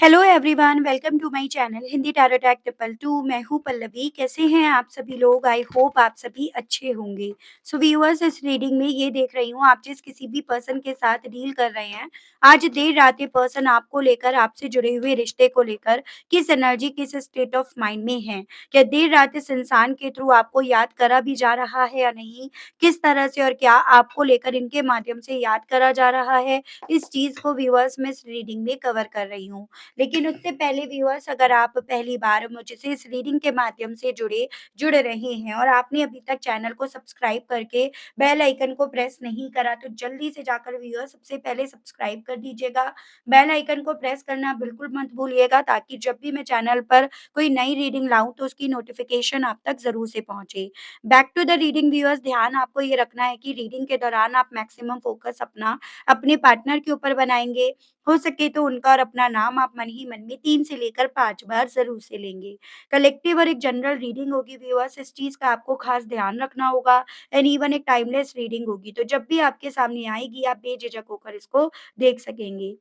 Hello everyone, welcome to my channel Hindi tarot टैक triple two. मैं हूँ पल्लवी। कैसे हैं आप सभी लोग? आई होप आप सभी अच्छे होंगे। सो व्यूअर्स, इस रीडिंग में ये देख रही हूँ, आप जिस किसी भी पर्सन के साथ डील कर रहे हैं, आज देर रात ये पर्सन आपको लेकर, आपसे जुड़े हुए रिश्ते को लेकर किस एनर्जी, किस स्टेट ऑफ माइंड में है। क्या देर रात इस इंसान के थ्रू आपको याद करा भी जा रहा है या नहीं, किस तरह से और क्या आपको लेकर इनके माध्यम से याद करा जा रहा है, इस चीज को व्यूअर्स मैं इस रीडिंग में कवर कर रही हूँ। लेकिन उससे पहले व्यूअर्स, अगर आप पहली बार मुझसे इस रीडिंग के माध्यम से जुड़ रहे हैं और आपने अभी तक चैनल को सब्सक्राइब करके बेल आइकन को प्रेस नहीं करा, तो जल्दी से जाकर व्यूअर्स सबसे पहले सब्सक्राइब कर दीजिएगा। बेल आइकन को प्रेस करना बिल्कुल मत भूलिएगा, ताकि जब भी मैं चैनल पर कोई नई रीडिंग लाऊं तो उसकी नोटिफिकेशन आप तक ज़रूर से पहुंचे। Back to the reading viewers, ध्यान आपको ये रखना है कि रीडिंग के दौरान आप मैक्सिमम फोकस अपना अपने पार्टनर के ऊपर बनाएँगे। हो सके तो उनका और अपना नाम आप मन ही मन में 3 से लेकर 5 बार ज़रूर से लेंगे। कलेक्टिव और एक जनरल रीडिंग होगी व्यूअर्स, इस चीज़ का आपको ख़ास ध्यान रखना होगा। एंड इवन एक टाइमलेस रीडिंग होगी, तो जब भी आपके सामने आएगी, आप बेझिझक होकर इसको देख सकेंगे।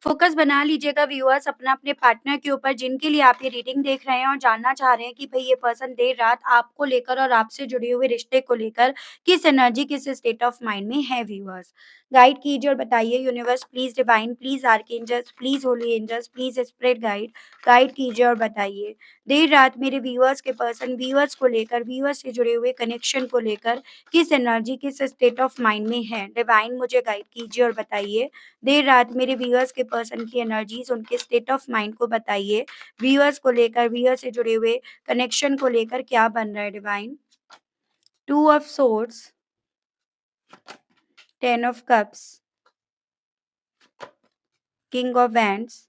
फोकस बना लीजिएगा व्यूअर्स अपना अपने पार्टनर के ऊपर, जिनके लिए आप ये रीडिंग देख रहे हैं और जानना चाह रहे हैं कि भई ये पर्सन देर रात आपको लेकर और आपसे जुड़े हुए रिश्ते को लेकर किस एनर्जी, किस स्टेट ऑफ माइंड में है व्यूअर्स। गाइड कीजिए और बताइए universe, please divine, please archangels, please holy angels, please spirit guide, guide कीजिए और बताइए। देर रात मेरे व्यूअर्स के पर्सन व्यूअर्स को लेकर, व्यूअर्स से जुड़े हुए कनेक्शन को लेकर किस एनर्जी, किस स्टेट ऑफ माइंड में है। डिवाइन मुझे गाइड कीजिए और बताइए। देर रात मेरे व्यूअर्स के पर्सन की एनर्जीज, उनके स्टेट ऑफ माइंड को बताइए। व्यूअर्स को लेकर, व्यूअर्स से जुड़े हुए कनेक्शन को लेकर क्या बन रहा है divine. To of swords, 10 of cups, king of wands,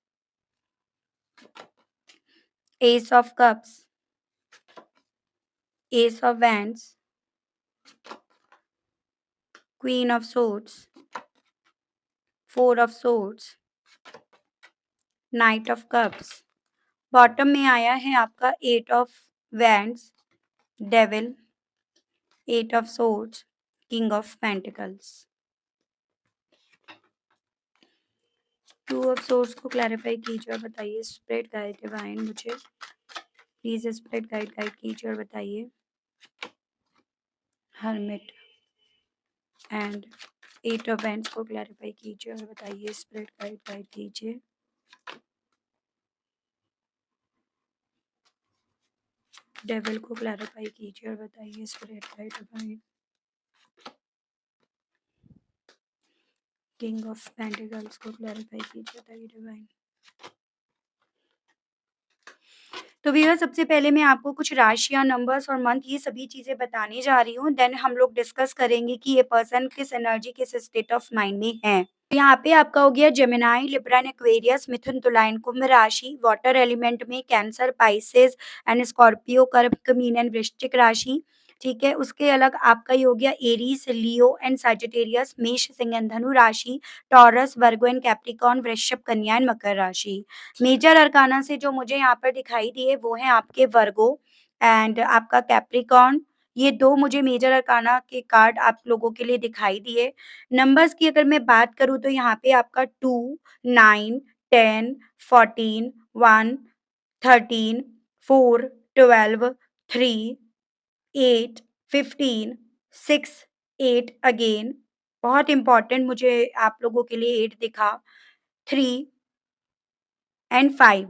S of cups, S of wands, queen of swords, 4 of swords, night of cups. Bottom में आया है आपका 8 of wands, devil, 8 of swords, king of pentacles. Two of source को clarify कीजिए और बताइए। Spread guide divine मुझे please spread guide guide कीजिए और बताइए। हर्मिट एंड 8 ऑफ वैंड्स को क्लैरिफाई कीजिए और बताइए। स्प्रेड गाइड गाइड कीजिए। डेविल को क्लैरिफाई कीजिए और बताइए। Spread guide divine. King of pentacles को क्लैरिफाई कीजिए, बताइए डिवाइन। तो व्यूअर्स, सबसे पहले मैं आपको कुछ राशियाँ, नंबर्स और मंथ, ये सभी चीज़ें बताने जा रही हूँ। देन हम लोग डिस्कस करेंगे कि ये पर्सन किस एनर्जी, किस स्टेट ऑफ माइंड में है। यहाँ पे आपका हो गया जेमिनाई, लिब्रा एंड एक्वेरियस, मिथुन, तुला एंड कुंभ राशि। वाटर एलिमेंट में कैंसर, पाइसेस एंड स्कॉर्पियो, कर्क, मीन एंड वृश्चिक राशि। ठीक है, उसके अलग आपका ये हो गया एरीज, लियो एंड सजिटेरियस, मेष, सिंह एंड धनु राशि। टॉरस, वर्गो एंड कैप्रिकॉर्न, वृषभ, कन्या एंड मकर राशि। मेजर अरकाना से जो मुझे यहाँ पर दिखाई दिए वो है आपके वर्गो एंड आपका कैप्रिकॉर्न। ये 2 मुझे मेजर अरकाना के कार्ड आप लोगों के लिए दिखाई दिए। नंबर्स की अगर मैं बात करूँ तो यहाँ पे आपका 2, 9, 10, 14, 1, 13, 4, 12, 3, 8, 15, 6, 8 अगेन। बहुत इंपॉर्टेंट मुझे आप लोगों के लिए 8 दिखा। 3 एंड 5।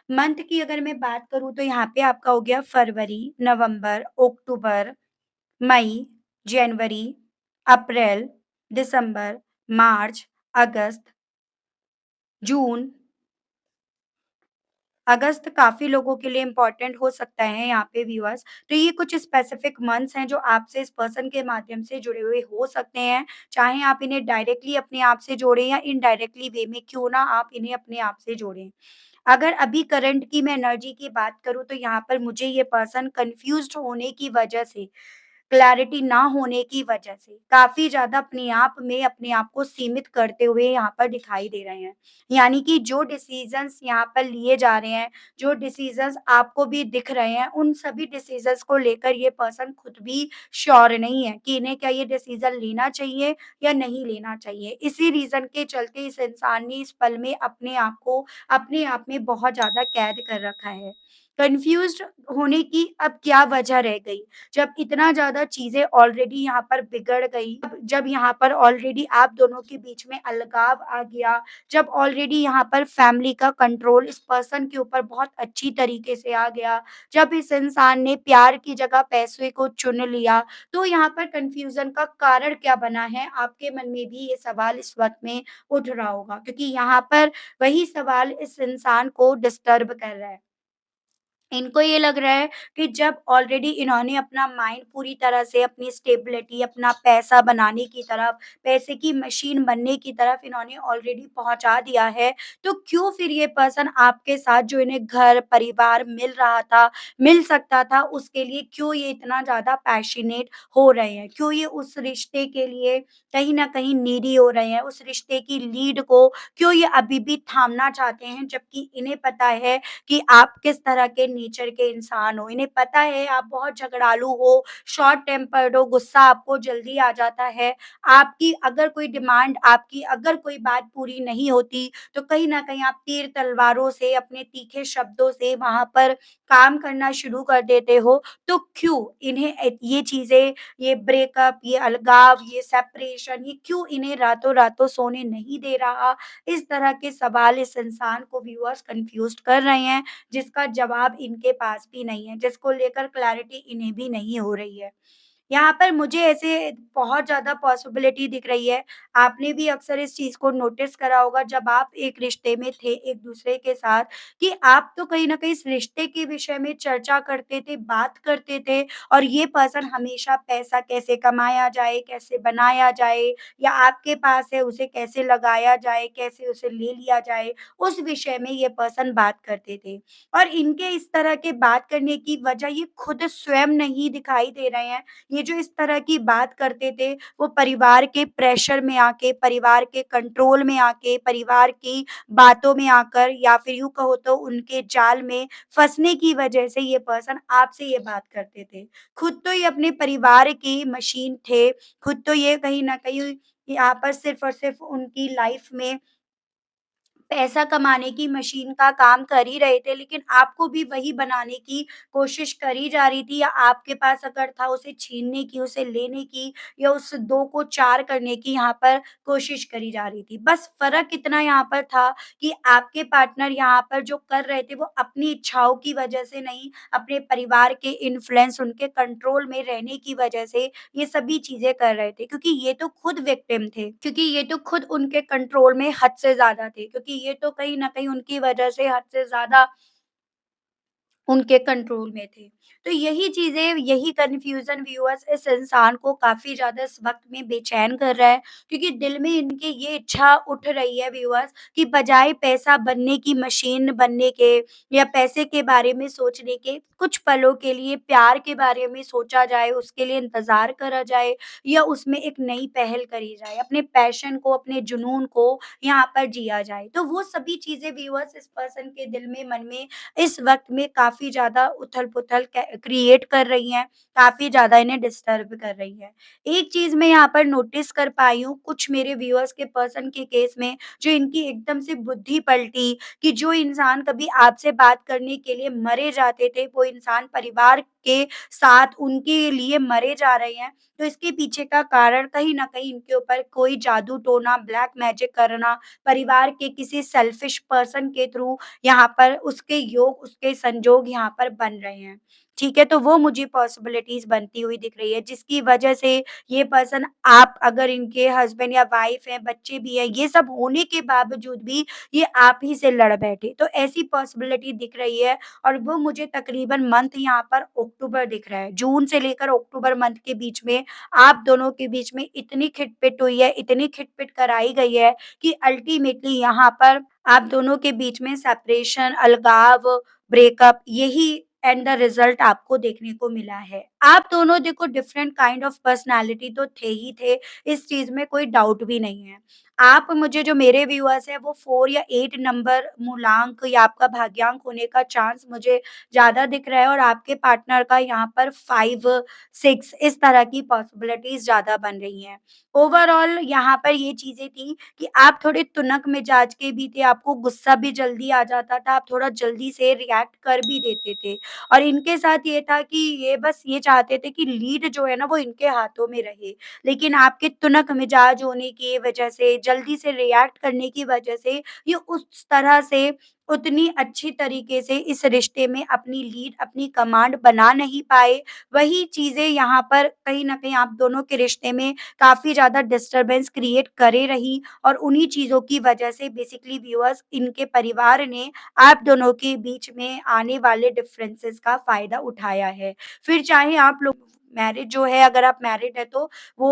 मंथ की अगर मैं बात करूँ तो यहाँ पे आपका हो गया फरवरी, नवंबर, अक्टूबर, मई, जनवरी, अप्रैल, दिसंबर, मार्च, अगस्त, जून। अगस्त काफ़ी लोगों के लिए इम्पोर्टेंट हो सकता है यहाँ पे व्यूअर्स। तो ये कुछ स्पेसिफिक मंथ्स हैं जो आपसे इस पर्सन के माध्यम से जुड़े हुए हो सकते हैं। चाहे आप इन्हें डायरेक्टली अपने आप से जोड़ें या इनडायरेक्टली वे में, क्यों ना आप इन्हें अपने आप से जोड़ें। अगर अभी करंट की मैं एनर्जी की बात करूँ तो यहाँ पर मुझे ये पर्सन कन्फ्यूज़्ड होने की वजह से क्लैरिटी ना होने की वजह से काफ़ी ज़्यादा अपने आप को सीमित करते हुए यहाँ पर दिखाई दे रहे हैं। यानी कि जो डिसीज़न्स यहाँ पर लिए जा रहे हैं, जो डिसीज़न्स आपको भी दिख रहे हैं, उन सभी डिसीज़न्स को लेकर ये पर्सन खुद भी श्योर नहीं है कि इन्हें क्या ये डिसीज़न लेना चाहिए या नहीं लेना चाहिए। इसी रीज़न के चलते इस इंसान ने इस पल में अपने आप को अपने आप में बहुत ज़्यादा कैद कर रखा है। कन्फ्यूज़्ड होने की अब क्या वजह रह गई? जब इतना ज़्यादा चीज़ें ऑलरेडी यहाँ पर बिगड़ गई, जब यहाँ पर ऑलरेडी आप दोनों के बीच में अलगाव आ गया, जब ऑलरेडी यहाँ पर फैमिली का कंट्रोल इस पर्सन के ऊपर बहुत अच्छी तरीके से आ गया, जब इस इंसान ने प्यार की जगह पैसे को चुन लिया, तो यहाँ पर कन्फ्यूज़न का कारण क्या बना है? आपके मन में भी ये सवाल इस वक़्त में उठ रहा होगा क्योंकि यहाँ पर वही सवाल इस इंसान को डिस्टर्ब कर रहा है। इनको ये लग रहा है कि जब ऑलरेडी इन्होंने अपना माइंड पूरी तरह से अपनी स्टेबिलिटी, अपना पैसा बनाने की तरफ, पैसे की मशीन बनने की तरफ इन्होंने ऑलरेडी पहुँचा दिया है, तो क्यों फिर ये पर्सन आपके साथ जो इन्हें घर, परिवार मिल रहा था, मिल सकता था, उसके लिए क्यों ये इतना ज़्यादा पैशनेट हो रहे हैं? क्यों ये उस रिश्ते के लिए कहीं न कहीं नीडी हो रहे हैं? उस रिश्ते की लीड को क्यों ये अभी भी थामना चाहते हैं, जबकि इन्हें पता है कि आप किस तरह के नेचर के इंसान हो। इन्हें पता है आप बहुत झगड़ालू हो, शॉर्ट टेम्पर्ड हो, गुस्सा आपको जल्दी आ जाता है। आपकी अगर कोई बात पूरी नहीं होती, तो कहीं न कहीं आप तीर तलवारों से, अपने तीखे शब्दों से वहाँ पर काम करना शुरू कर देते हो। तो क्यों इन्हें ये चीज़ें, ये ब्रेकअप, ये अलगाव, ये सेपरेशन, ये क्यों इन्हें रातों-रातों सोने नहीं दे रहा? इस तरह के सवाल इस इंसान को व्यूअर्स कन्फ्यूज़्ड कर रहे हैं, जिसका जवाब इनके पास भी नहीं है, जिसको लेकर क्लैरिटी इन्हें भी नहीं हो रही है। यहाँ पर मुझे ऐसे बहुत ज़्यादा पॉसिबिलिटी दिख रही है। आपने भी अक्सर इस चीज़ को नोटिस करा होगा जब आप एक रिश्ते में थे एक-दूसरे के साथ कि आप तो कहीं न कहीं इस रिश्ते के विषय में चर्चा करते थे, बात करते थे और ये पर्सन हमेशा पैसा कैसे कमाया जाए, कैसे बनाया जाए या आपके पास है उसे कैसे लगाया जाए, कैसे उसे ले लिया जाए, उस विषय में ये पर्सन बात करते थे। और इनके इस तरह के बात करने की वजह ये खुद स्वयं नहीं दिखाई दे रहे हैं। ये जो इस तरह की बात करते थे, वो परिवार के प्रेशर में आके, परिवार के कंट्रोल में आके, परिवार की बातों में आकर या फिर यूँ कहो तो उनके जाल में फँसने की वजह से ये पर्सन आपसे ये बात करते थे। खुद तो ये अपने परिवार की मशीन थे, खुद तो ये कहीं न कहीं यहाँ पर सिर्फ़ और सिर्फ़ उनकी लाइफ़ में पैसा कमाने की मशीन का काम कर ही रहे थे, लेकिन आपको भी वही बनाने की कोशिश करी जा रही थी या आपके पास अगर था उसे छीनने की, उसे लेने की या उस 2 को 4 करने की यहाँ पर कोशिश करी जा रही थी। बस फ़र्क इतना यहाँ पर था कि आपके पार्टनर यहाँ पर जो कर रहे थे वो अपनी इच्छाओं की वजह से नहीं, अपने परिवार के इन्फ्लुएंस, उनके कंट्रोल में रहने की वजह से ये सभी चीज़ें कर रहे थे क्योंकि ये तो खुद विक्टिम थे, क्योंकि ये तो खुद उनके कंट्रोल में हद से ज़्यादा थे, क्योंकि ये तो कहीं न कहीं उनकी वजह से हद से ज़्यादा उनके कंट्रोल में थे। तो यही चीज़ें, यही कन्फ्यूज़न व्यूअर्स इस इंसान को काफ़ी ज़्यादा इस वक़्त में बेचैन कर रहा है क्योंकि दिल में इनके ये इच्छा उठ रही है व्यूअर्स कि बजाए पैसा बनने की मशीन बनने के या पैसे के बारे में सोचने के, कुछ पलों के लिए प्यार के बारे में सोचा जाए, उसके लिए इंतज़ार करा जाए या उसमें एक नई पहल करी जाए। अपने पैशन को, अपने जुनून को यहाँ पर जिया जाए। तो वो सभी चीज़ें व्यूअर्स इस पर्सन के दिल में, मन में इस वक़्त में काफ़ी ज़्यादा उथल-पुथल क्रिएट कर रही हैं, काफ़ी ज़्यादा इन्हें डिस्टर्ब कर रही हैं। एक चीज़ मैं यहाँ पर नोटिस कर पाई हूँ, कुछ मेरे व्यूअर्स के पर्सन के केस में, जो इनकी एकदम से बुद्धि पलटी कि जो इंसान कभी आपसे बात करने के लिए मरे जाते थे, वो इंसान परिवार के साथ उनके लिए मरे जा रहे हैं। तो इसके पीछे का कारण कहीं न कहीं इनके ऊपर कोई जादू टोना, ब्लैक मैजिक करना, परिवार के किसी सेल्फिश पर्सन के थ्रू यहाँ पर उसके योग, उसके संजोग यहाँ पर बन रहे हैं। ठीक है? तो वो मुझे पॉसिबिलिटीज़ बनती हुई दिख रही है, जिसकी वजह से ये पर्सन, आप अगर इनके हस्बैंड या वाइफ़ हैं, बच्चे भी हैं, ये सब होने के बावजूद भी ये आप ही से लड़ बैठे। तो ऐसी पॉसिबिलिटी दिख रही है और वो मुझे तकरीबन मंथ यहाँ पर अक्टूबर दिख रहा है। जून से लेकर अक्टूबर मंथ के बीच में आप दोनों के बीच में इतनी खिटपिट हुई है, इतनी खिटपिट कराई गई है कि अल्टीमेटली यहाँ पर आप दोनों के बीच में सेपरेशन, अलगाव, ब्रेकअप यही एंड द रिजल्ट आपको देखने को मिला है। आप दोनों देखो डिफरेंट काइंड ऑफ पर्सनैलिटी तो थे ही थे, इस चीज़ में कोई डाउट भी नहीं है। आप मुझे जो मेरे व्यूअर्स हैं वो 4 या 8 नंबर मूलांक या आपका भाग्यांक होने का चांस मुझे ज़्यादा दिख रहा है और आपके पार्टनर का यहाँ पर 5, 6 इस तरह की पॉसिबिलिटीज़ ज़्यादा बन रही हैं। ओवरऑल यहाँ पर ये चीज़ें थी कि आप थोड़े तुनक मिजाज के भी थे, आपको गुस्सा भी जल्दी आ जाता था, आप थोड़ा जल्दी से रिएक्ट कर भी देते थे। और इनके साथ ये था कि ये बस ये चाहते थे कि लीड जो है ना वो इनके हाथों में रहे। लेकिन आपके तुनक मिजाज होने की वजह से, जल्दी से रिएक्ट करने की वजह से, ये उस तरह से उतनी अच्छी तरीके से इस रिश्ते में अपनी लीड, अपनी कमांड बना नहीं पाए। वही चीज़ें यहाँ पर कहीं न कहीं आप दोनों के रिश्ते में काफ़ी ज़्यादा डिस्टर्बेंस क्रिएट करे रही और उन्हीं चीज़ों की वजह से बेसिकली व्यूअर्स इनके परिवार ने आप दोनों के बीच में आने वाले डिफरेंसेस का फ़ायदा उठाया है। फिर चाहे आप लोग मैरिज जो है अगर आप मैरिड है तो वो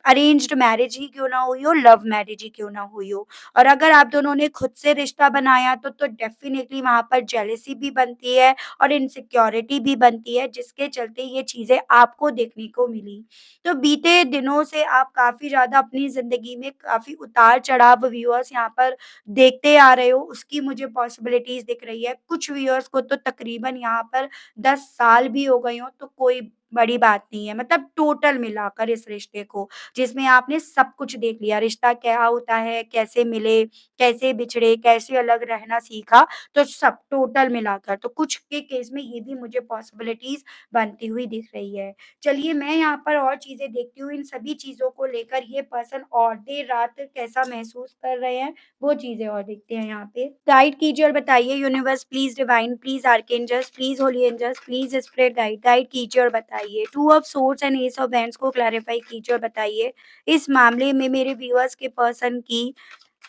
अरेंज्ड मैरिज ही क्यों ना हुई हो, लव मैरिज ही क्यों ना हुई हो। और अगर आप दोनों ने खुद से रिश्ता बनाया तो डेफ़िनिटली वहाँ पर जेलसी भी बनती है और इनसिक्योरिटी भी बनती है जिसके चलते ये चीज़ें आपको देखने को मिली। तो बीते दिनों से आप काफ़ी ज़्यादा अपनी ज़िंदगी में काफ़ी उतार-चढ़ाव व्यूअर्स यहाँ पर देखते आ रहे हो, उसकी मुझे पॉसिबिलिटीज़ दिख रही है। कुछ व्यूअर्स को तो तकरीबन यहाँ पर 10 साल भी हो गए हों, तो कोई बड़ी बात नहीं है। मतलब टोटल मिलाकर इस रिश्ते को, जिसमें आपने सब कुछ देख लिया, रिश्ता क्या होता है, कैसे मिले, कैसे बिछड़े, कैसे अलग रहना सीखा, तो सब टोटल मिलाकर। तो कुछ के केस में ये भी मुझे पॉसिबिलिटीज़ बनती हुई दिख रही है। चलिए मैं यहाँ पर और चीज़ें देखती हूँ, इन सभी चीज़ों को लेकर ये पर्सन और देर रात कैसा महसूस कर रहे हैं, वो चीज़ें और देखते हैं यहाँ पे। गाइड कीजिए और बताइए universe please divine, please archangels, please holy angels, please spirit guide, guide कीजिए और बताइए। Two of swords and ace of wands को क्लैरिफाई कीजिए और बताइए, इस मामले में मेरे व्यूअर्स के पर्सन की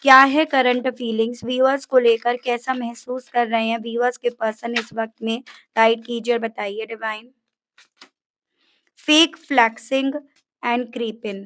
क्या है करंट फीलिंग्स? व्यूअर्स को लेकर कैसा महसूस कर रहे हैं व्यूअर्स के पर्सन इस वक़्त में? गाइड कीजिए और बताइए divine. Fake flexing and creeping.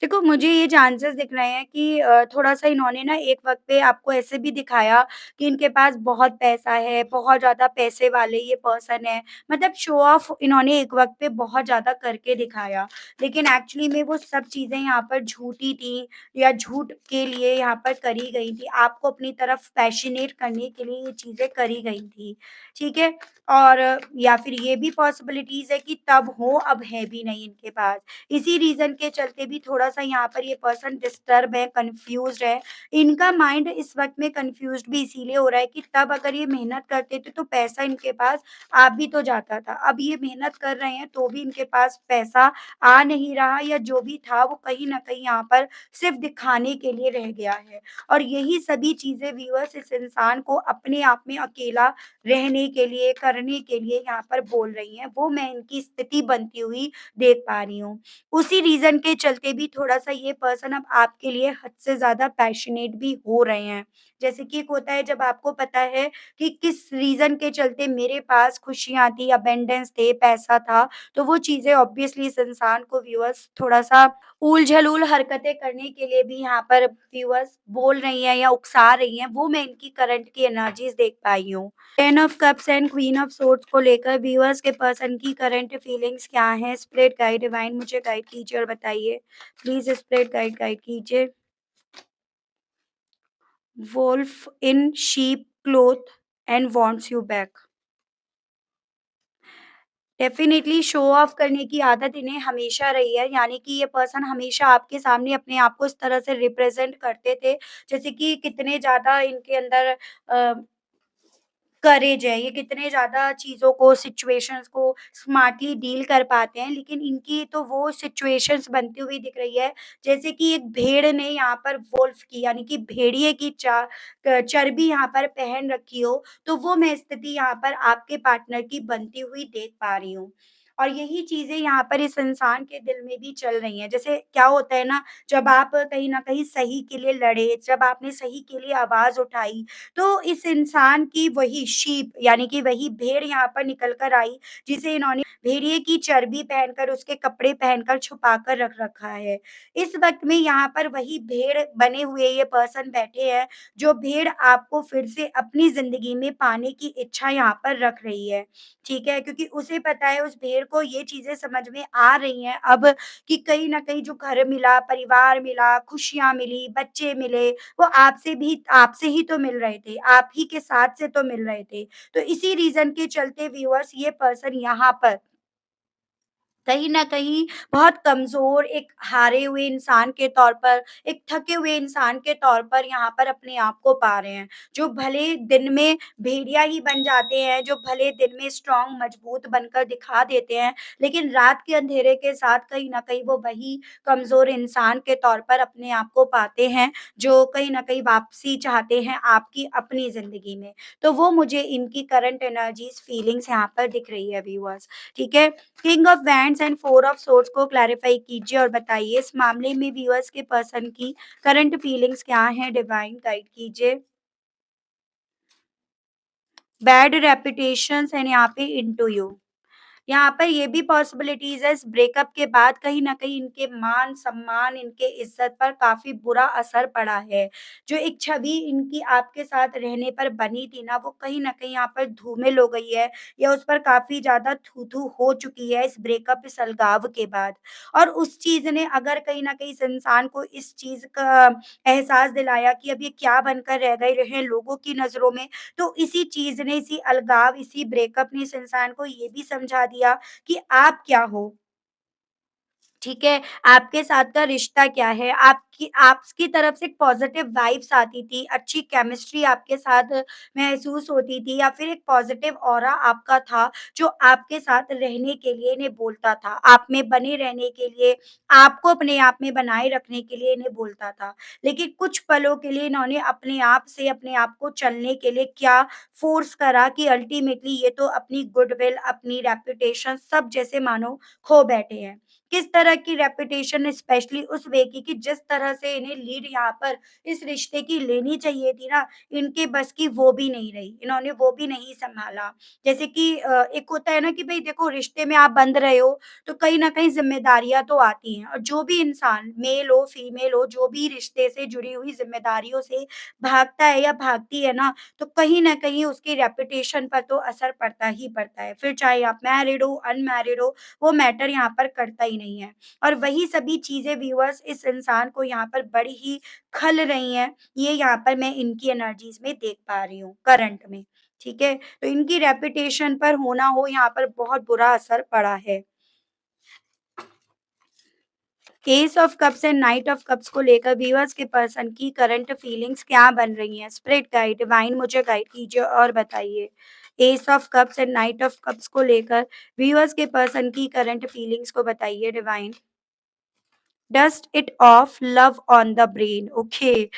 देखो, मुझे ये चांसेस दिख रहे हैं कि थोड़ा-सा इन्होंने ना एक वक़्त पे आपको ऐसे भी दिखाया कि इनके पास बहुत पैसा है, बहुत ज़्यादा पैसे वाले ये पर्सन है। मतलब शो ऑफ इन्होंने एक वक़्त पे बहुत ज़्यादा करके दिखाया। लेकिन एक्चुअली में वो सब चीज़ें यहाँ पर झूठी थी या झूठ के लिए यहाँ पर करी गई थी। आपको अपनी तरफ पैशनेट करने के लिए ये चीज़ें करी गई थी, ठीक है? और या फिर ये भी पॉसिबिलिटीज़ है कि तब हो, अब है भी नहीं इनके पास। इसी रीज़न के चलते भी थोड़ा-सा यहाँ पर ये पर्सन डिस्टर्ब है, कन्फ्यूज़्ड है। इनका माइंड इस वक़्त में कन्फ्यूज़्ड भी इसीलिए हो रहा है कि तब अगर ये मेहनत करते थे तो पैसा इनके पास आ भी तो जाता था। अब ये मेहनत कर रहे हैं तो भी इनके पास पैसा आ नहीं रहा या जो भी था वो कहीं न कहीं यहाँ पर सिर्फ़ दिखाने के लिए रह गया है। और यही सभी चीज़ें व्यूअर्स इस इंसान को अपने आप में अकेला रहने के लिए, करने के लिए यहाँ पर बोल रही हैं। वो मैं इनकी स्थिति बनती हुई देख पा रही हूँ। उसी रीज़न के चलते भी थोड़ा-सा ये पर्सन अब आपके लिए हद से ज़्यादा पैशनेट भी हो रहे हैं। जैसे कि एक होता है जब आपको पता है कि किस रीज़न के चलते मेरे पास खुशियाँ थी, अबंडेंस थे, पैसा था, तो वो चीज़ें ऑब्वियसली इस इंसान को व्यूअर्स थोड़ा-सा ऊल-जलूल हरकतें करने के लिए भी यहाँ पर व्यूअर्स बोल रही हैं या उकसा रही हैं, वो मैं इनकी करंट की एनर्जीज़ देख पाई हूँ। 10 of cups and queen of swords को लेकर व्यूअर्स के पर्सन की करंट फीलिंग्स क्या हैं? स्पिरिट गाइड डिवाइन मुझे गाइड कीजिए और बताइए। प्लीज़ स्पिरिट गाइड गाइड कीजिए। Wolf in sheep cloth and wants you back. Definitely show off करने की आदत इन्हें हमेशा रही है, यानी कि ये पर्सन हमेशा आपके सामने अपने आप को इस तरह से रिप्रेज़ेंट करते थे, जैसे कि कितने ज़्यादा इनके अंदर अ, करेज है, ये कितने ज़्यादा चीज़ों को, सिचुएशंस को स्मार्टली डील कर पाते हैं। लेकिन इनकी तो वो सिचुएशंस बनती हुई दिख रही है, जैसे कि एक भेड़ ने यहाँ पर वुल्फ की यानी कि भेड़िए की चर्बी यहाँ पर पहन रखी हो, तो वो मैं स्थिति यहाँ पर आपके पार्टनर की बनती हुई देख पा रही हूँ। और यही चीज़ें यहाँ पर इस इंसान के दिल में भी चल रही हैं। जैसे क्या होता है ना, जब आप कहीं न कहीं सही के लिए लड़े, जब आपने सही के लिए आवाज़ उठाई, तो इस इंसान की वही शीप यानी कि वही भेड़ यहाँ पर निकल कर आई, जिसे इन्होंने भेड़िए की चर्बी पहनकर, उसके कपड़े पहनकर छुपा कर रख रखा है। इस वक़्त में यहाँ पर वही भेड़ बने हुए ये पर्सन बैठे हैं, जो भेड़ आपको फिर से अपनी ज़िंदगी में पाने की इच्छा यहाँ पर रख रही है, ठीक है? क्योंकि उसे पता है, उस भेड़ को ये चीज़ें समझ में आ रही हैं अब कि कहीं न कहीं जो घर मिला, परिवार मिला, खुशियाँ मिली, बच्चे मिले, वो आपसे ही तो मिल रहे थे, आप ही के साथ से तो मिल रहे थे। तो इसी रीज़न के चलते व्यूअर्स ये पर्सन यहाँ पर कहीं न कहीं बहुत कमज़ोर एक हारे हुए इंसान के तौर पर, एक थके हुए इंसान के तौर पर यहाँ पर अपने आप को पा रहे हैं। जो भले दिन में भेड़िया ही बन जाते हैं, जो भले दिन में स्ट्रॉन्ग मजबूत बनकर दिखा देते हैं, लेकिन रात के अंधेरे के साथ कहीं न कहीं वो वही कमज़ोर इंसान के तौर पर अपने आप को पाते हैं, जो कहीं न कहीं वापसी चाहते हैं आपकी अपनी ज़िंदगी में। तो वो मुझे इनकी करंट एनर्जीज़, फीलिंग्स यहाँ पर दिख रही है व्यूअर्स, ठीक है? King of wands and four of swords को क्लैरिफाई कीजिए और बताइए इस मामले में व्यूअर्स के पर्सन की करंट फीलिंग्स क्या हैं? डिवाइन गाइड कीजिए। बैड रेपुटेशंस एंड यहाँ पे इनटू यू। यहाँ पर ये भी पॉसिबिलिटीज़ है, इस ब्रेकअप के बाद कहीं न कहीं इनके मान-सम्मान, इनके इज़्ज़त पर काफ़ी बुरा असर पड़ा है। जो एक छवि इनकी आपके साथ रहने पर बनी थी ना, वो कहीं न कहीं यहाँ पर धूमिल हो गई है या उस पर काफ़ी ज़्यादा थू-थू हो चुकी है इस ब्रेकअप, इस अलगाव के बाद। और उस चीज़ ने अगर कहीं न कहीं इस इंसान को इस चीज़ का एहसास दिलाया कि अब ये क्या बनकर रह गए हैं लोगों की नज़रों में, तो इसी चीज़ ने, इसी अलगाव, इसी ब्रेकअप ने इस इंसान को ये भी समझा दिया कि आप क्या हो। ठीक है, आपके साथ का रिश्ता क्या है? आपकी तरफ से एक पॉज़िटिव वाइब्स आती थी, अच्छी केमिस्ट्री आपके साथ महसूस होती थी या फिर एक पॉज़िटिव ऑरा आपका था, जो आपके साथ रहने के लिए इन्हें बोलता था, आप में बने रहने के लिए, आपको अपने आप में बनाए रखने के लिए इन्हें बोलता था। लेकिन कुछ पलों के लिए इन्होंने अपने आप से अपने आप को चलने के लिए क्या फ़ोर्स करा कि अल्टीमेटली ये तो अपनी गुडविल, अपनी रेपुटेशन सब जैसे मानो खो बैठे हैं। किस तरह की रेपुटेशन स्पेशली उस वे की जिस तरह से इन्हें लीड यहाँ पर इस रिश्ते की लेनी चाहिए थी ना, इनके बस की वो भी नहीं रही। इन्होंने वो भी नहीं सँभाला। जैसे कि एक होता है ना कि भई देखो रिश्ते में आप बंध रहे हो, तो कहीं न कहीं ज़िम्मेदारियाँ तो आती हैं और जो भी इंसान मेल हो, फीमेल हो, जो भी रिश्ते से जुड़ी हुई ज़िम्मेदारियों से भागता है या भागती है ना, तो कहीं न कहीं उसकी रेपुटेशन पर तो असर पड़ता ही पड़ता है। फिर चाहे आप मैरिड हो, अनमैरिड हो, वो मैटर यहाँ पर करता ही नहीं है। और वही सभी चीज़ें व्यूअर्स इस इंसान को यहाँ पर बड़ी ही खल रही हैं, ये यहाँ पर मैं इनकी एनर्जीज़ में देख पा रही हूँ करंट में, ठीक है? तो इनकी रेपुटेशन पर हो ना हो यहाँ पर बहुत बुरा असर पड़ा है। S of cups and knight of cups को लेकर व्यूअर्स के पर्सन की करंट फीलिंग्स क्या बन रही हैं? स्पिरिट गाइड, डिवाइन मुझे गाइड कीजिए और बताइए। Ace of cups and knight of cups को लेकर व्यूअर्स के पर्सन की करंट फीलिंग्स को बताइए divine. Dust it of love on the brain okay.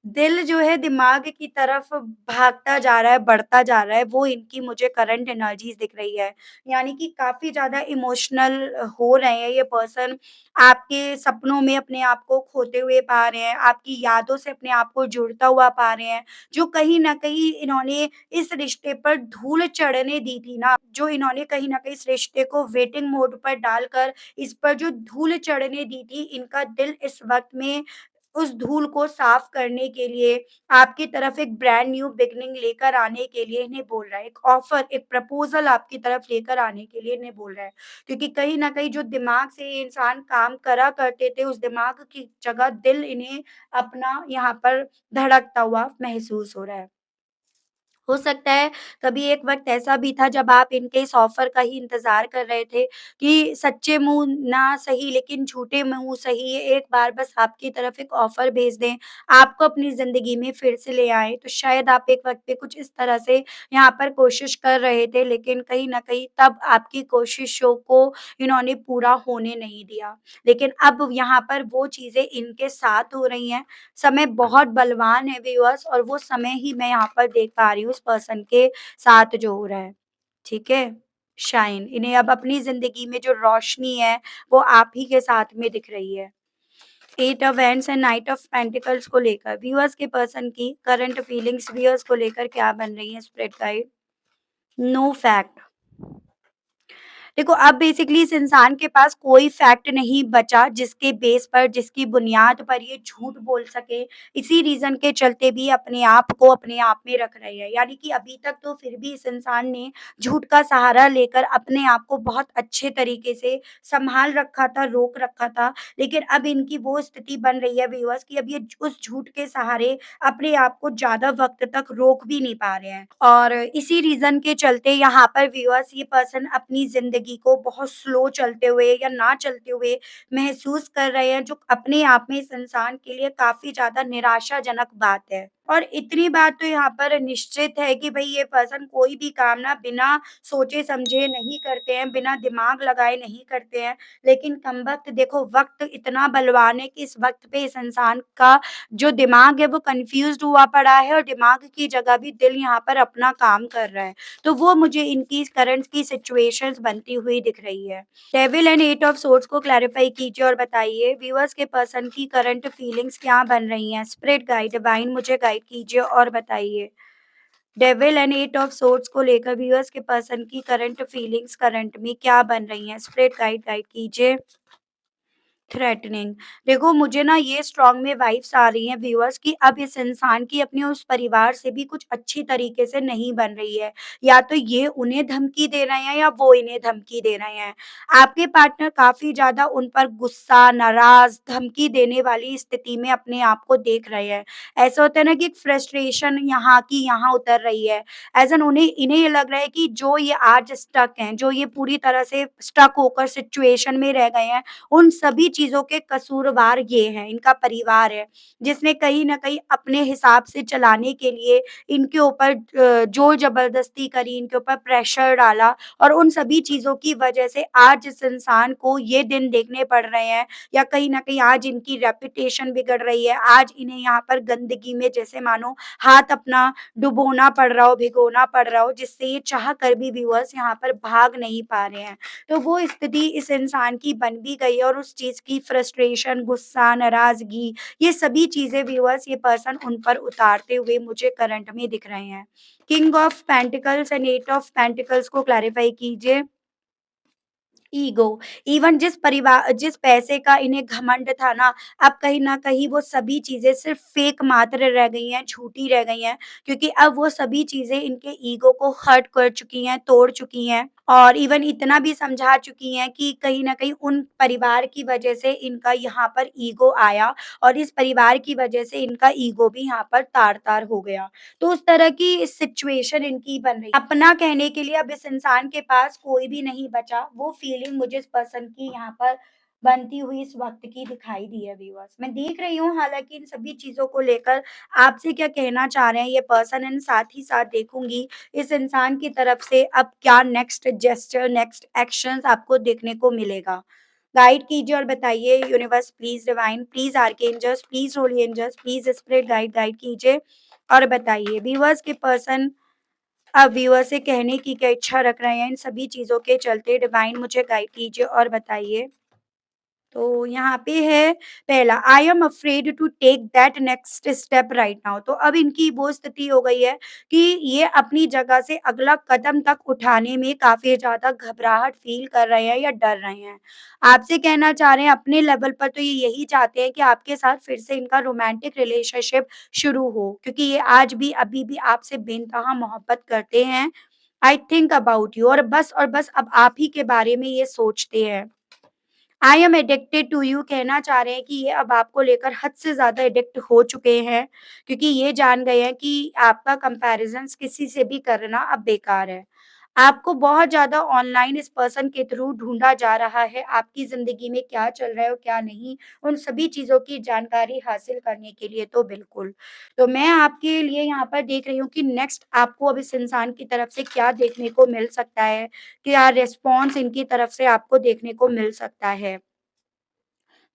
दिल जो है दिमाग की तरफ भागता जा रहा है, बढ़ता जा रहा है, वो इनकी मुझे करंट एनर्जीज़ दिख रही है। यानी कि काफ़ी ज़्यादा इमोशनल हो रहे हैं ये पर्सन, आपके सपनों में अपने आप को खोते हुए पा रहे हैं, आपकी यादों से अपने आप को जुड़ता हुआ पा रहे हैं, जो कहीं न कहीं इन्होंने इस रिश्ते पर धूल चढ़ने दी थी ना, जो इन्होंने कहीं न कहीं इस रिश्ते को वेटिंग मोड पर डालकर इस पर जो धूल चढ़ने दी थी, इनका दिल इस वक़्त में उस धूल को साफ करने के लिए, आपकी तरफ एक ब्रांड न्यू बिगिनिंग लेकर आने के लिए इन्हें बोल रहा है। एक ऑफ़र, एक प्रपोज़ल आपकी तरफ लेकर आने के लिए इन्हें बोल रहा है। क्योंकि कहीं न कहीं जो दिमाग से ये इंसान काम करा करते थे, उस दिमाग की जगह दिल इन्हें अपना यहाँ पर धड़कता हुआ महसूस हो रहा है। हो सकता है कभी एक वक़्त ऐसा भी था जब आप इनके इस ऑफ़र का ही इंतज़ार कर रहे थे कि सच्चे मुँह ना सही लेकिन झूठे मुँह सही ये एक बार बस आपकी तरफ एक ऑफ़र भेज दें, आपको अपनी ज़िंदगी में फिर से ले आएँ। तो शायद आप एक वक़्त पे कुछ इस तरह से यहाँ पर कोशिश कर रहे थे लेकिन कहीं न कहीं तब आपकी कोशिशों को इन्होंने पूरा होने नहीं दिया। लेकिन अब यहाँ पर वो चीज़ें इनके साथ हो रही हैं, समय बहुत बलवान है व्यूअर्स और वो समय ही मैं यहाँ पर देख पा रही हूँ इस पर्सन के साथ जो हो रहा है। ठीक है? शाइन। इन्हें अब अपनी ज़िंदगी में जो रोशनी है, वो आप ही के साथ में दिख रही है। Eight of wands and knight of pentacles को लेकर व्यूअर्स के पर्सन की करंट फीलिंग्स व्यूअर्स को लेकर क्या बन रही है स्प्रेड गाइड? No fact. देखो, अब बेसिकली इस इंसान के पास कोई फैक्ट नहीं बचा जिसके बेस पर, जिसकी बुनियाद पर ये झूठ बोल सके। इसी रीज़न के चलते भी अपने आप को अपने आप में रख रहे हैं। यानी कि अभी तक तो फिर भी इस इंसान ने झूठ का सहारा लेकर अपने आप को बहुत अच्छे तरीके से सँभाल रखा था, रोक रखा था। लेकिन अब इनकी वो स्थिति बन रही है व्यूअर्स कि अब ये उस झूठ के सहारे अपने आप को ज़्यादा वक़्त तक रोक भी नहीं पा रहे हैं। और इसी रीज़न के चलते यहाँ पर व्यूअर्स ये पर्सन अपनी ज़िंदगी को बहुत स्लो चलते हुए या ना चलते हुए महसूस कर रहे हैं, जो अपने आप में इस इंसान के लिए काफ़ी ज़्यादा निराशाजनक बात है। और इतनी बात तो यहाँ पर निश्चित है कि भई ये पर्सन कोई भी काम ना बिना सोचे-समझे नहीं करते हैं, बिना दिमाग लगाए नहीं करते हैं। लेकिन कमबख्त देखो, वक़्त इतना बलवान है कि इस वक़्त पे इस इंसान का जो दिमाग है वो कन्फ्यूज़्ड हुआ पड़ा है और दिमाग की जगह भी दिल यहाँ पर अपना काम कर रहा है। तो वो मुझे इनकी करंट की सिचुएशंस बनती हुई दिख रही है। Devil and eight of swords को क्लैरिफाई कीजिए और बताइए व्यूअर्स के पर्सन की करंट फीलिंग्स क्या बन रही हैं? स्पिरिट गाइड डिवाइन मुझे गाइड कीजिए और बताइए। Devil and eight of swords को लेकर व्यूअर्स के पर्सन की करंट फीलिंग्स करंट में क्या बन रही हैं? स्पिरिट गाइड गाइड कीजिए। थ्रेटनिंग। देखो, मुझे ना ये स्ट्रॉन्ग में वाइब्स आ रही हैं व्यूअर्स कि अब इस इंसान की अपने उस परिवार से भी कुछ अच्छी तरीके से नहीं बन रही है। या तो ये उन्हें धमकी दे रहे हैं या वो इन्हें धमकी दे रहे हैं। आपके पार्टनर काफ़ी ज़्यादा उन पर गुस्सा, नाराज़, धमकी देने वाली स्थिति में अपने आप को देख रहे हैं। ऐसा होता है ना कि एक फ्रस्ट्रेशन यहाँ की यहाँ उतर रही है। एज़ एन इन्हें ये लग रहा है कि जो ये आज स्टक हैं, जो ये पूरी तरह से स्टक होकर सिचुएशन में रह गए हैं, उन सभी चीज़ों के कसूरवार ये हैं, इनका परिवार है, जिसने कहीं न कहीं अपने हिसाब से चलाने के लिए इनके ऊपर ज़ोर-ज़बरदस्ती करी, इनके ऊपर प्रेशर डाला और उन सभी चीज़ों की वजह से आज इस इंसान को ये दिन देखने पड़ रहे हैं या कहीं न कहीं आज इनकी रेपुटेशन बिगड़ रही है। आज इन्हें यहाँ पर गंदगी में जैसे मानो हाथ अपना डुबोना पड़ रहा हो, भिगोना पड़ रहा हो, जिससे ये चाह कर भी व्यूअर्स यहाँ पर भाग नहीं पा रहे हैं। तो वो स्थिति इस इंसान की बन भी गई है और उस चीज़ की फ्रस्ट्रेशन, गुस्सा, नाराज़गी, ये सभी चीज़ें व्यूअर्स ये पर्सन उन पर उतारते हुए मुझे करंट में दिख रहे हैं। King of pentacles and eight of pentacles को क्लैरिफाई कीजिए। ईगो। इवन जिस पैसे का इन्हें घमंड था ना, अब कहीं न कहीं वो सभी चीज़ें सिर्फ़ फ़ेक मात्र रह गई हैं, झूठी रह गई हैं, क्योंकि अब वो सभी चीज़ें इनके ईगो को हर्ट कर चुकी हैं, तोड़ चुकी हैं और इवन इतना भी समझा चुकी हैं कि कहीं न कहीं उन परिवार की वजह से इनका यहाँ पर ईगो आया और इस परिवार की वजह से इनका ईगो भी यहाँ पर तार-तार हो गया। तो उस तरह की सिचुएशन इनकी बन रही है। अपना कहने के लिए अब इस इंसान के पास कोई भी नहीं बचा। वो फीलिंग मुझे इस पर्सन की यहाँ पर बनती हुई इस वक़्त की दिखाई दी है व्यूअर्स। मैं देख रही हूँ हालाँकि इन सभी चीज़ों को लेकर आपसे क्या कहना चाह रहे हैं ये पर्सन एंड साथ ही साथ देखूँगी इस इंसान की तरफ से अब क्या नेक्स्ट जेस्चर, नेक्स्ट एक्शंस आपको देखने को मिलेगा। गाइड कीजिए और बताइए universe please divine, please archangels, please holy angels, please spirit guide guide कीजिए और बताइए व्यूअर्स के पर्सन अब व्यूअर से कहने की क्या इच्छा रख रहे हैं इन सभी चीज़ों के चलते डिवाइन मुझे गाइड कीजिए और बताइए। तो यहाँ पे है पहला, I am afraid to take that next step right now. तो अब इनकी वो स्थिति हो गई है कि ये अपनी जगह से अगला कदम तक उठाने में काफ़ी ज़्यादा घबराहट फ़ील कर रहे हैं या डर रहे हैं। आपसे कहना चाह रहे हैं अपने लेवल पर तो ये यही चाहते हैं कि आपके साथ फिर से इनका रोमांटिक रिलेशनशिप शुरू हो, क्योंकि ये आज भी अभी भी आपसे बेइंतहा मोहब्बत करते हैं। आई थिंक अबाउट यू और बस अब आप ही के बारे में ये सोचते हैं। I am addicted to you कहना चाह रहे हैं कि ये अब आपको लेकर हद से ज़्यादा एडिक्ट हो चुके हैं, क्योंकि ये जान गए हैं कि आपका कंपैरिज़न्स किसी से भी करना अब बेकार है। आपको बहुत ज़्यादा ऑनलाइन इस पर्सन के थ्रू ढूँढा जा रहा है, आपकी ज़िंदगी में क्या चल रहा है और क्या नहीं, उन सभी चीज़ों की जानकारी हासिल करने के लिए तो बिल्कुल। तो मैं आपके लिए यहाँ पर देख रही हूँ कि नेक्स्ट आपको अब इस इंसान की तरफ से क्या देखने को मिल सकता है, क्या रिस्पॉन्स इनकी तरफ से आपको देखने को मिल सकता है।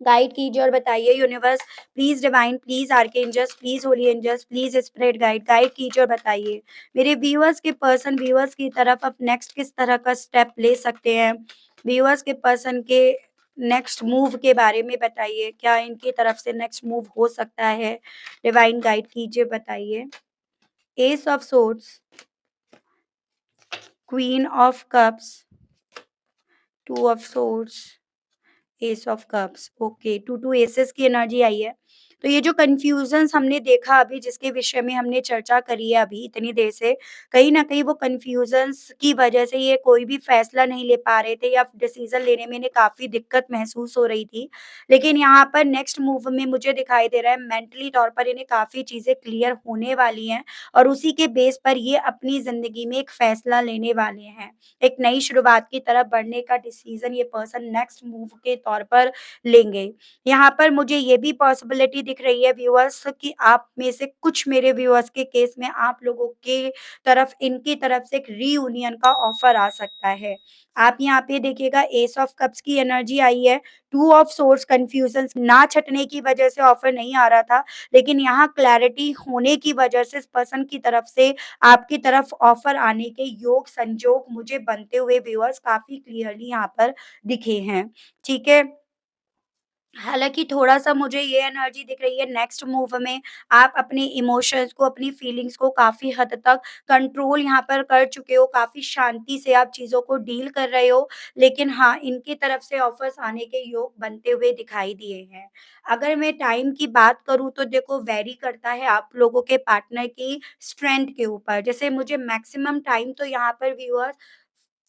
गाइड कीजिए और बताइए universe, please divine, please archangels, please holy angels, please spirit guide, guide कीजिए और बताइए। मेरे व्यूअर्स की तरफ अब नेक्स्ट किस तरह का स्टेप ले सकते हैं? व्यूअर्स के पर्सन के नेक्स्ट मूव के बारे में बताइए। क्या इनकी तरफ से नेक्स्ट मूव हो सकता है? डिवाइन गाइड कीजिए, बताइए। Ace of swords, queen of cups, two of swords, ace of cups. Okay, 2 aces की एनर्जी आई है। तो ये जो कन्फ्यूजन्स हमने देखा अभी, जिसके विषय में हमने चर्चा करी है अभी इतनी देर से, कहीं न कहीं वो कन्फ्यूजन्स की वजह से ये कोई भी फैसला नहीं ले पा रहे थे या डिसीज़न लेने में इन्हें काफ़ी दिक्कत महसूस हो रही थी। लेकिन यहाँ पर नेक्स्ट मूव में मुझे दिखाई दे रहा है मेंटली तौर पर इन्हें काफ़ी चीज़ें क्लियर होने वाली हैं और उसी के बेस पर ये अपनी ज़िंदगी में एक फैसला लेने वाले हैं। एक नई शुरुआत की तरफ बढ़ने का डिसीज़न ये पर्सन नेक्स्ट मूव के तौर पर लेंगे। यहाँ पर मुझे ये भी पॉसिबिलिटी दिख रही है व्यूअर्स कि आप में से कुछ मेरे व्यूअर्स के केस में आप लोगों के तरफ इनकी तरफ से एक रीयूनियन का ऑफ़र आ सकता है। आप यहाँ पे देखिएगा एस ऑफ कप्स की एनर्जी आई है, टू ऑफ सोर्ड्स कन्फ्यूज़न्स ना छँटने की वजह से ऑफ़र नहीं आ रहा था, लेकिन यहाँ क्लैरिटी होने की वजह से इस पर्सन की तरफ से आपकी तरफ ऑफ़र आने के योग संजोग मुझे बनते हुए व्यूअर्स काफ़ी क्लियरली यहाँ पर दिखे हैं। ठीक है? हालाँकि थोड़ा-सा मुझे ये एनर्जी दिख रही है नेक्स्ट मूव में आप अपने इमोशंस को, अपनी फीलिंग्स को काफ़ी हद तक कंट्रोल यहाँ पर कर चुके हो, काफ़ी शांति से आप चीज़ों को डील कर रहे हो। लेकिन हाँ, इनकी तरफ से ऑफ़र्स आने के योग बनते हुए दिखाई दिए हैं। अगर मैं टाइम की बात करूँ तो देखो वेरी करता है आप लोगों के पार्टनर की स्ट्रेंथ के ऊपर। जैसे मुझे मैक्सिमम टाइम तो यहाँ पर व्यूअर्स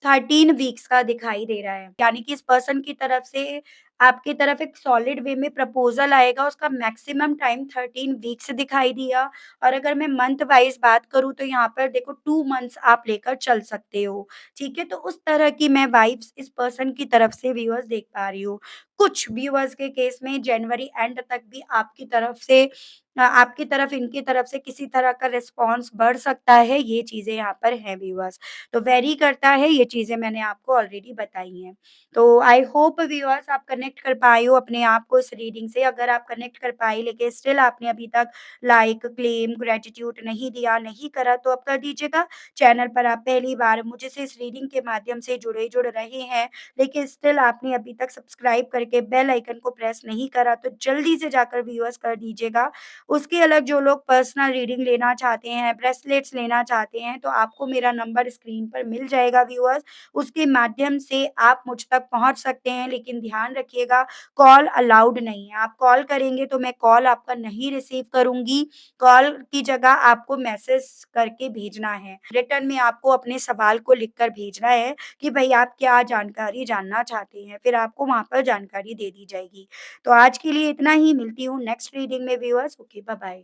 13 वीक्स का दिखाई दे रहा है। यानी कि इस पर्सन की तरफ से आपकी तरफ एक सॉलिड वे में प्रपोज़ल आएगा, उसका मैक्सिमम टाइम 13 वीक्स दिखाई दिया और अगर मैं मंथ वाइज़ बात करूँ तो यहाँ पर देखो 2 मंथ्स आप लेकर चल सकते हो, ठीक है? तो उस तरह की मैं वाइब्स इस पर्सन की तरफ से व्यूअर्स देख पा रही हूँ। कुछ व्यूअर्स के केस में जनवरी एंड तक भी आपकी तरफ से आपकी तरफ इनकी तरफ से किसी तरह का रिस्पॉन्स बढ़ सकता है, ये चीज़ें यहाँ पर हैं व्यूअर्स। तो वेरी करता है, ये चीज़ें मैंने आपको ऑलरेडी बताई हैं। तो आई होप व्यूअर्स आप कनेक्ट कर पाए हो अपने आप को इस रीडिंग से। अगर आप कनेक्ट कर पाए लेकिन स्टिल आपने अभी तक लाइक, क्लेम, ग्रैटिट्यूड नहीं दिया, नहीं करा तो अब कर दीजिएगा। चैनल पर आप पहली बार मुझसे इस रीडिंग के माध्यम से जुड़ रहे हैं, लेकिन स्टिल आपने अभी तक सब्सक्राइब करके बेल आइकन को प्रेस नहीं करा तो जल्दी से जाकर व्यूअर्स कर दीजिएगा। उसके अलग जो लोग पर्सनल रीडिंग लेना चाहते हैं, ब्रेसलेट्स लेना चाहते हैं, तो आपको मेरा नंबर स्क्रीन पर मिल जाएगा व्यूअर्स। उसके माध्यम से आप मुझ तक पहुँच सकते हैं, लेकिन ध्यान रखिएगा कॉल अलाउड नहीं है। आप कॉल करेंगे तो मैं कॉल आपका नहीं रिसीव करूँगी। कॉल की जगह आपको मैसेज करके भेजना है। रिटर्न में आपको अपने सवाल को लिखकर भेजना है कि भई आप क्या जानकारी जानना चाहते हैं, फिर आपको वहाँ पर जानकारी दे दी जाएगी। तो आज के लिए इतना ही, मिलती हूँ नेक्स्ट रीडिंग में व्यूअर्स। Okay, bye bye.